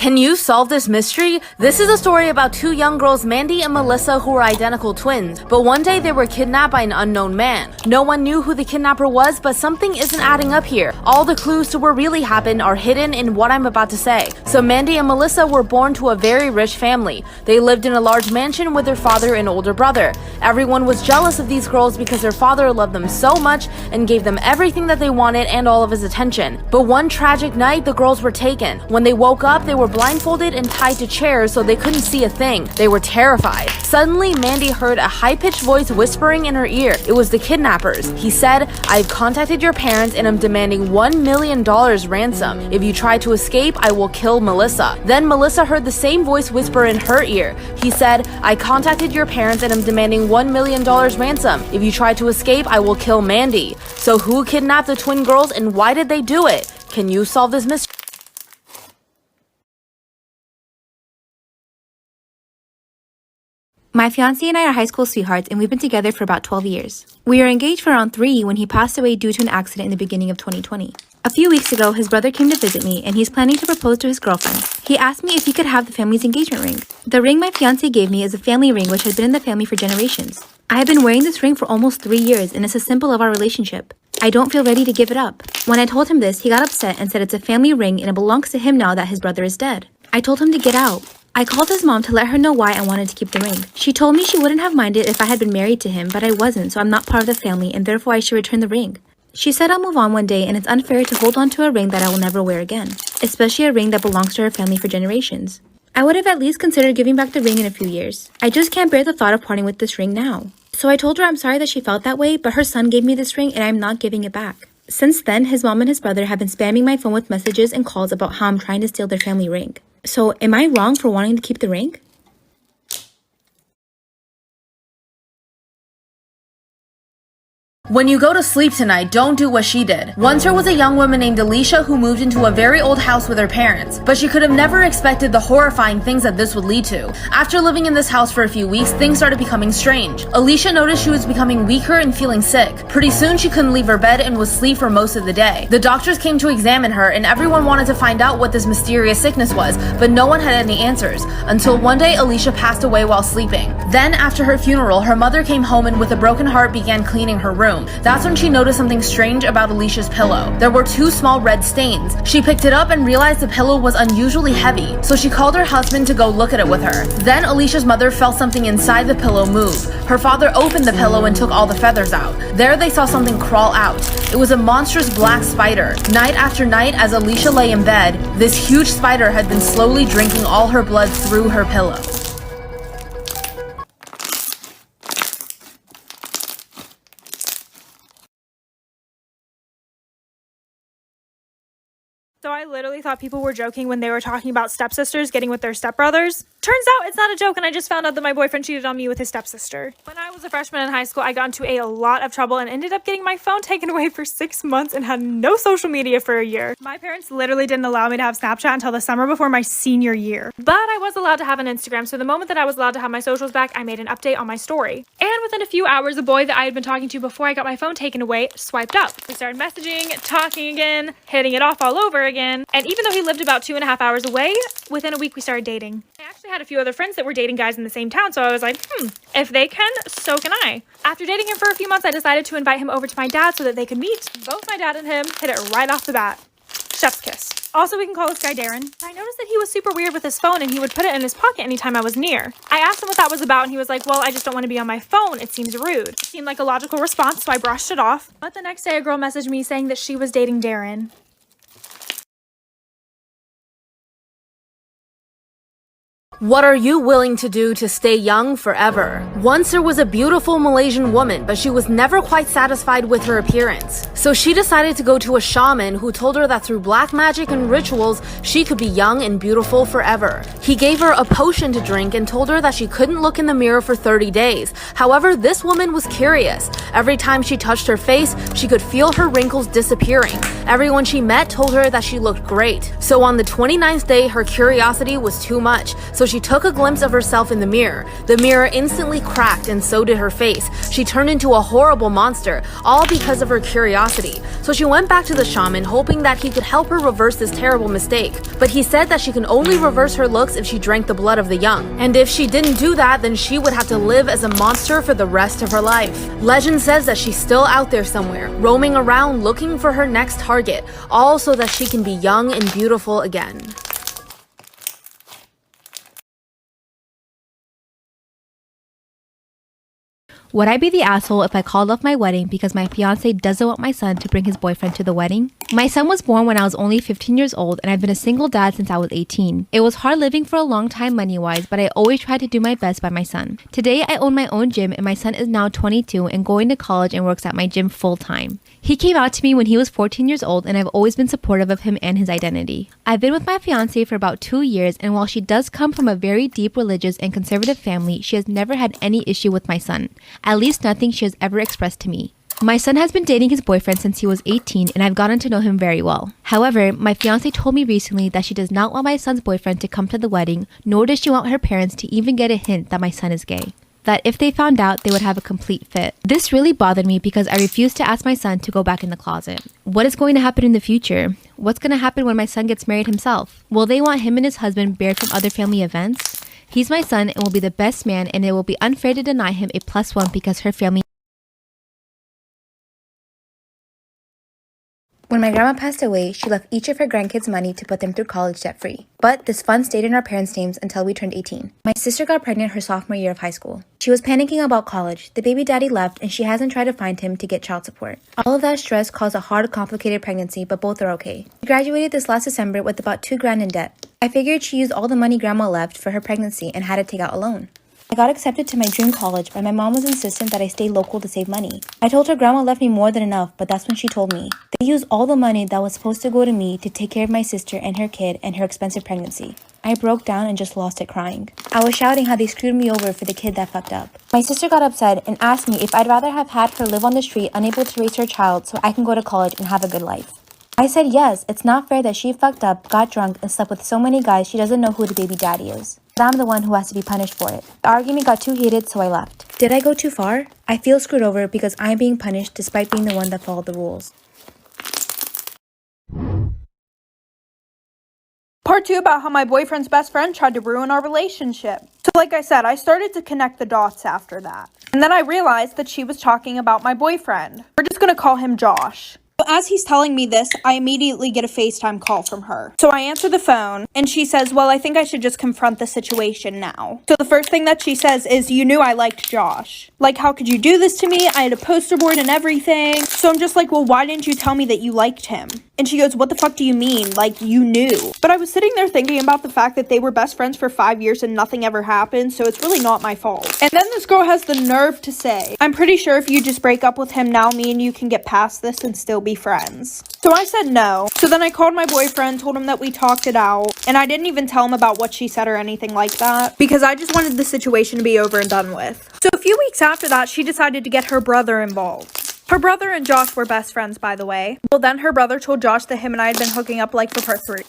Can you solve this mystery? This is a story about two young girls, Mandy and Melissa, who were identical twins, but one day they were kidnapped by an unknown man. No one knew who the kidnapper was, but something isn't adding up here. All the clues to what really happened are hidden in what I'm about to say. So Mandy and Melissa were born to a very rich family. They lived in a large mansion with their father and older brother. Everyone was jealous of these girls because their father loved them so much and gave them everything that they wanted and all of his attention. But one tragic night, the girls were taken. When they woke up, they were blindfolded and tied to chairs so they couldn't see a thing. They were terrified. Suddenly, Mandy heard a high-pitched voice whispering in her ear. It was the kidnappers. He said, "I've contacted your parents and I'm demanding $1 million ransom. If you try to escape, I will kill Melissa." Then Melissa heard the same voice whisper in her ear. He said, "I contacted your parents and I'm demanding $1 million ransom. If you try to escape, I will kill Mandy." So who kidnapped the twin girls and why did they do it? Can you solve this mystery? My fiancé and I are high school sweethearts, and we've been together for about 12 years. We were engaged for around 3 when he passed away due to an accident in the beginning of 2020. A few weeks ago, his brother came to visit me, and he's planning to propose to his girlfriend. He asked me if he could have the family's engagement ring. The ring my fiancé gave me is a family ring which has been in the family for generations. I have been wearing this ring for almost 3 years, and it's a symbol of our relationship. I don't feel ready to give it up. When I told him this, he got upset and said it's a family ring and it belongs to him now that his brother is dead. I told him to get out. I called his mom to let her know why I wanted to keep the ring. She told me she wouldn't have minded if I had been married to him, but I wasn't, so I'm not part of the family, and therefore I should return the ring. She said I'll move on one day, and it's unfair to hold on to a ring that I will never wear again, especially a ring that belongs to her family for generations. I would have at least considered giving back the ring in a few years. I just can't bear the thought of parting with this ring now. So I told her I'm sorry that she felt that way, but her son gave me this ring and I'm not giving it back. Since then, his mom and his brother have been spamming my phone with messages and calls about how I'm trying to steal their family ring. So am I wrong for wanting to keep the ring? When you go to sleep tonight, don't do what she did. Once there was a young woman named Alicia who moved into a very old house with her parents, but she could have never expected the horrifying things that this would lead to. After living in this house for a few weeks, things started becoming strange. Alicia noticed she was becoming weaker and feeling sick. Pretty soon, she couldn't leave her bed and would sleep for most of the day. The doctors came to examine her, and everyone wanted to find out what this mysterious sickness was, but no one had any answers. Until one day, Alicia passed away while sleeping. Then, after her funeral, her mother came home and with a broken heart began cleaning her room. That's when she noticed something strange about Alicia's pillow. There were 2 small red stains. She picked it up and realized the pillow was unusually heavy, so she called her husband to go look at it with her. Then Alicia's mother felt something inside the pillow move. Her father opened the pillow and took all the feathers out. There they saw something crawl out. It was a monstrous black spider. Night after night, as Alicia lay in bed, this huge spider had been slowly drinking all her blood through her pillow. So I literally thought people were joking when they were talking about stepsisters getting with their stepbrothers. Turns out it's not a joke, and I just found out that my boyfriend cheated on me with his stepsister. When I was a freshman in high school, I got into a lot of trouble and ended up getting my phone taken away for 6 months and had no social media for a year. My parents literally didn't allow me to have Snapchat until the summer before my senior year. But I was allowed to have an Instagram, so the moment that I was allowed to have my socials back, I made an update on my story. And within a few hours, the boy that I had been talking to before I got my phone taken away swiped up. We started messaging, talking again, hitting it off all over again. And even though he lived about 2.5 hours away, within a week we started dating. I actually had a few other friends that were dating guys in the same town, so I was like, if they can, so can I. After dating him for a few months, I decided to invite him over to my dad so that they could meet. Both my dad and him hit it right off the bat. Chef's kiss. Also, we can call this guy Darren. I noticed that he was super weird with his phone and he would put it in his pocket anytime I was near. I asked him what that was about and he was like, well, I just don't want to be on my phone. It seems rude. It seemed like a logical response, so I brushed it off. But the next day, a girl messaged me saying that she was dating Darren. What are you willing to do to stay young forever? Once there was a beautiful Malaysian woman, but she was never quite satisfied with her appearance. So she decided to go to a shaman who told her that through black magic and rituals, she could be young and beautiful forever. He gave her a potion to drink and told her that she couldn't look in the mirror for 30 days. However, this woman was curious. Every time she touched her face, she could feel her wrinkles disappearing. Everyone she met told her that she looked great. So on the 29th day, her curiosity was too much, so she took a glimpse of herself in the mirror. The mirror instantly cracked, and so did her face. She turned into a horrible monster, all because of her curiosity. So she went back to the shaman, hoping that he could help her reverse this terrible mistake. But he said that she can only reverse her looks if she drank the blood of the young. And if she didn't do that, then she would have to live as a monster for the rest of her life. Legend says that she's still out there somewhere, roaming around looking for her next target, all so that she can be young and beautiful again. Would I be the asshole if I called off my wedding because my fiance doesn't want my son to bring his boyfriend to the wedding? My son was born when I was only 15 years old, and I've been a single dad since I was 18. It was hard living for a long time money-wise, but I always tried to do my best by my son. Today, I own my own gym, and my son is now 22 and going to college and works at my gym full-time. He came out to me when he was 14 years old, and I've always been supportive of him and his identity. I've been with my fiance for about 2 years, and while she does come from a very deep religious and conservative family, she has never had any issue with my son. At least nothing she has ever expressed to me. My son has been dating his boyfriend since he was 18, and I've gotten to know him very well. However, my fiance told me recently that she does not want my son's boyfriend to come to the wedding, nor does she want her parents to even get a hint that my son is gay. That if they found out, they would have a complete fit. This really bothered me because I refused to ask my son to go back in the closet. What is going to happen in the future? What's going to happen when my son gets married himself? Will they want him and his husband barred from other family events? He's my son and will be the best man, and it will be unfair to deny him a +1 because her family. When my grandma passed away, she left each of her grandkids money to put them through college debt-free. But this fund stayed in our parents' names until we turned 18. My sister got pregnant her sophomore year of high school. She was panicking about college. The baby daddy left, and she hasn't tried to find him to get child support. All of that stress caused a hard, complicated pregnancy, but both are okay. She graduated this last December with about $2,000 in debt. I figured she used all the money grandma left for her pregnancy and had to take out a loan. I got accepted to my dream college, but my mom was insistent that I stay local to save money. I told her grandma left me more than enough, but that's when she told me. They used all the money that was supposed to go to me to take care of my sister and her kid and her expensive pregnancy. I broke down and just lost it crying. I was shouting how they screwed me over for the kid that fucked up. My sister got upset and asked me if I'd rather have had her live on the street unable to raise her child so I can go to college and have a good life. I said yes, it's not fair that she fucked up, got drunk, and slept with so many guys she doesn't know who the baby daddy is. But I'm the one who has to be punished for it. The argument got too heated, so I left. Did I go too far? I feel screwed over because I'm being punished despite being the one that followed the rules. Part 2 about how my boyfriend's best friend tried to ruin our relationship. So like I said, I started to connect the dots after that. And then I realized that she was talking about my boyfriend. We're just gonna call him Josh. So as he's telling me this, I immediately get a FaceTime call from her. So I answer the phone, and she says, well, I think I should just confront the situation now. So the first thing that she says is, you knew I liked Josh. Like, how could you do this to me? I had a poster board and everything. So I'm just like, well, why didn't you tell me that you liked him? And she goes, what the fuck do you mean? Like, you knew. But I was sitting there thinking about the fact that they were best friends for 5 years and nothing ever happened, so it's really not my fault. And then this girl has the nerve to say, I'm pretty sure if you just break up with him now, me and you can get past this and still be friends. So I said no. So then I called my boyfriend, told him that we talked it out, and I didn't even tell him about what she said or anything like that, because I just wanted the situation to be over and done with. So a few weeks after that, she decided to get her brother involved. Her brother and Josh were best friends, by the way. Well, then her brother told Josh that him and I had been hooking up like for part 3.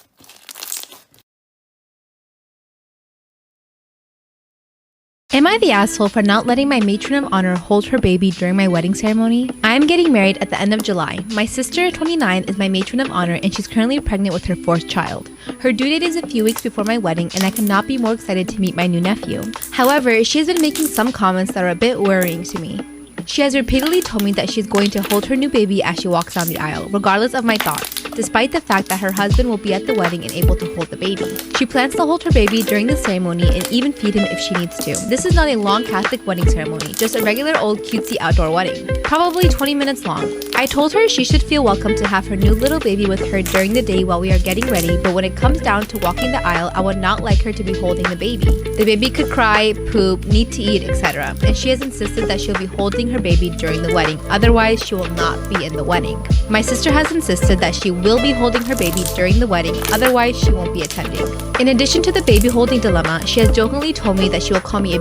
Am I the asshole for not letting my matron of honor hold her baby during my wedding ceremony? I'm getting married at the end of July. My sister, 29, is my matron of honor, and she's currently pregnant with her 4th child. Her due date is a few weeks before my wedding, and I cannot be more excited to meet my new nephew. However, she has been making some comments that are a bit worrying to me. She has repeatedly told me that she's going to hold her new baby as she walks down the aisle, regardless of my thoughts, despite the fact that her husband will be at the wedding and able to hold the baby. She plans to hold her baby during the ceremony and even feed him if she needs to. This is not a long Catholic wedding ceremony, just a regular old cutesy outdoor wedding, probably 20 minutes long. I told her she should feel welcome to have her new little baby with her during the day while we are getting ready, but when it comes down to walking the aisle, I would not like her to be holding the baby. The baby could cry, poop, need to eat, etc. And she has insisted that she'll be holding her baby during the wedding, otherwise she will not be in the wedding. My sister has insisted that she will be holding her baby during the wedding, otherwise she won't be attending. In addition to the baby holding dilemma, she has jokingly told me that she will call me a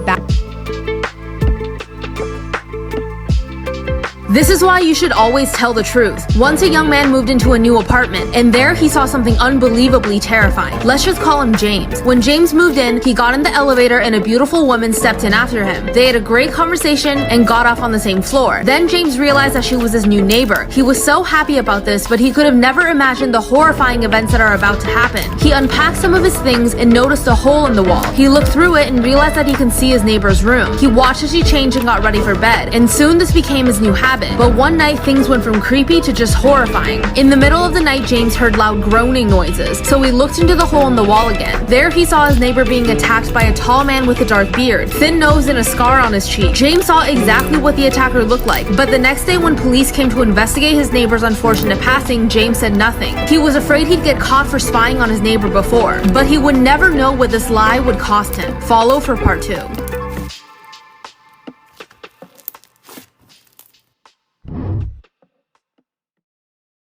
This is why you should always tell the truth. Once a young man moved into a new apartment, and there he saw something unbelievably terrifying. Let's just call him James. When James moved in, he got in the elevator and a beautiful woman stepped in after him. They had a great conversation and got off on the same floor. Then James realized that she was his new neighbor. He was so happy about this, but he could have never imagined the horrifying events that are about to happen. He unpacked some of his things and noticed a hole in the wall. He looked through it and realized that he can see his neighbor's room. He watched as she changed and got ready for bed, and soon this became his new habit. But one night, things went from creepy to just horrifying. In the middle of the night, James heard loud groaning noises, so he looked into the hole in the wall again. There he saw his neighbor being attacked by a tall man with a dark beard, thin nose, and a scar on his cheek. James saw exactly what the attacker looked like, but the next day when police came to investigate his neighbor's unfortunate passing, James said nothing. He was afraid he'd get caught for spying on his neighbor before, but he would never know what this lie would cost him. Follow for part 2.